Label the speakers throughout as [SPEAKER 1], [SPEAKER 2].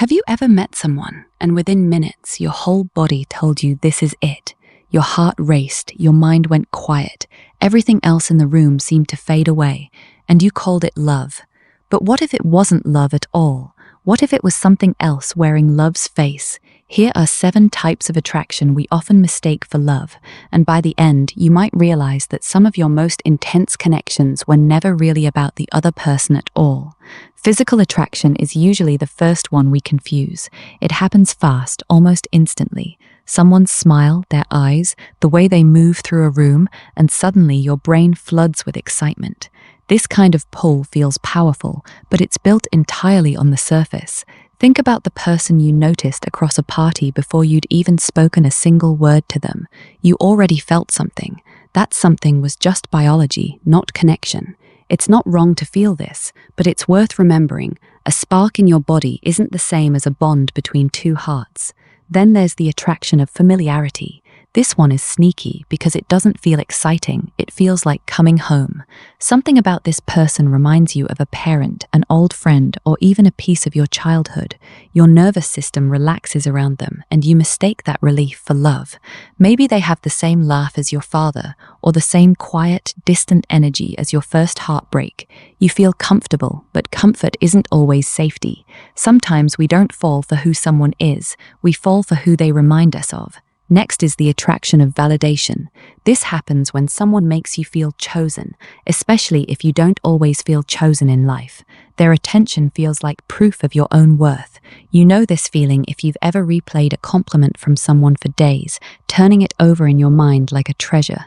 [SPEAKER 1] Have you ever met someone and within minutes your whole body told you this is it? Your heart raced, your mind went quiet, everything else in the room seemed to fade away, and you called it love. But what if it wasn't love at all? What if it was something else wearing love's face? Here are 7 types of attraction we often mistake for love, and by the end, you might realize that some of your most intense connections were never really about the other person at all. Physical attraction is usually the first one we confuse. It happens fast, almost instantly. Someone's smile, their eyes, the way they move through a room, and suddenly your brain floods with excitement. This kind of pull feels powerful, but it's built entirely on the surface. Think about the person you noticed across a party before you'd even spoken a single word to them. You already felt something. That something was just biology, not connection. It's not wrong to feel this, but it's worth remembering. A spark in your body isn't the same as a bond between 2 hearts. Then there's the attraction of familiarity. This one is sneaky because it doesn't feel exciting, it feels like coming home. Something about this person reminds you of a parent, an old friend, or even a piece of your childhood. Your nervous system relaxes around them, and you mistake that relief for love. Maybe they have the same laugh as your father, or the same quiet, distant energy as your first heartbreak. You feel comfortable, but comfort isn't always safety. Sometimes we don't fall for who someone is, we fall for who they remind us of. Next is the attraction of validation. This happens when someone makes you feel chosen, especially if you don't always feel chosen in life. Their attention feels like proof of your own worth. You know this feeling if you've ever replayed a compliment from someone for days, turning it over in your mind like a treasure.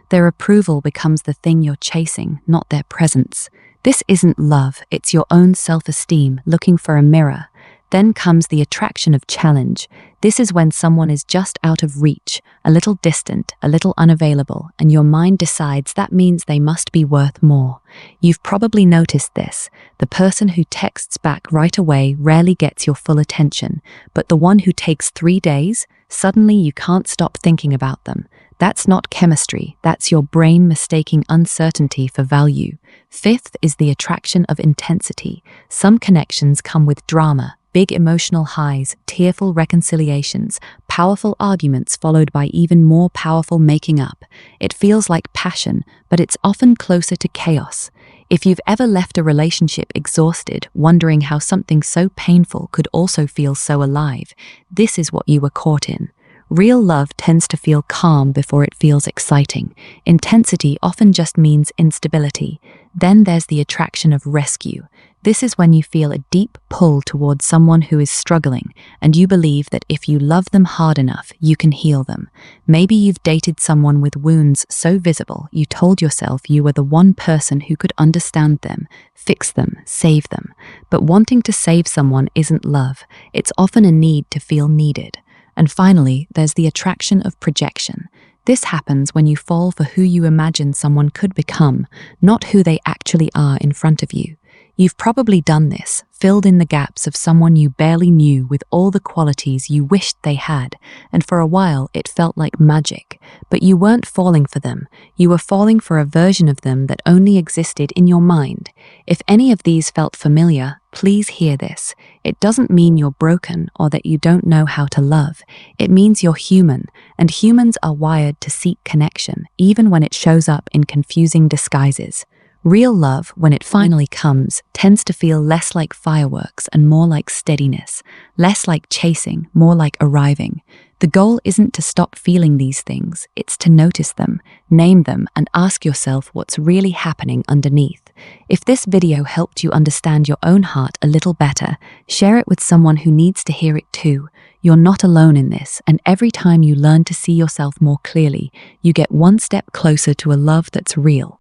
[SPEAKER 1] Their approval becomes the thing you're chasing, not their presence. This isn't love, it's your own self-esteem looking for a mirror. Then comes the attraction of challenge. This is when someone is just out of reach, a little distant, a little unavailable, and your mind decides that means they must be worth more. You've probably noticed this. The person who texts back right away rarely gets your full attention, but the one who takes 3 days, suddenly you can't stop thinking about them. That's not chemistry, that's your brain mistaking uncertainty for value. 5th is the attraction of intensity. Some connections come with drama. Big emotional highs, tearful reconciliations, powerful arguments followed by even more powerful making up. It feels like passion, but it's often closer to chaos. If you've ever left a relationship exhausted, wondering how something so painful could also feel so alive, this is what you were caught in. Real love tends to feel calm before it feels exciting. Intensity often just means instability. Then there's the attraction of rescue. This is when you feel a deep pull towards someone who is struggling, and you believe that if you love them hard enough, you can heal them. Maybe you've dated someone with wounds so visible, you told yourself you were the one person who could understand them, fix them, save them. But wanting to save someone isn't love. It's often a need to feel needed. And finally, there's the attraction of projection. This happens when you fall for who you imagine someone could become, not who they actually are in front of you. You've probably done this, filled in the gaps of someone you barely knew with all the qualities you wished they had, and for a while it felt like magic. But you weren't falling for them, you were falling for a version of them that only existed in your mind. If any of these felt familiar, please hear this. It doesn't mean you're broken or that you don't know how to love. It means you're human, and humans are wired to seek connection, even when it shows up in confusing disguises. Real love, when it finally comes, tends to feel less like fireworks and more like steadiness, less like chasing, more like arriving. The goal isn't to stop feeling these things, it's to notice them, name them, and ask yourself what's really happening underneath. If this video helped you understand your own heart a little better, share it with someone who needs to hear it too. You're not alone in this, and every time you learn to see yourself more clearly, you get one step closer to a love that's real.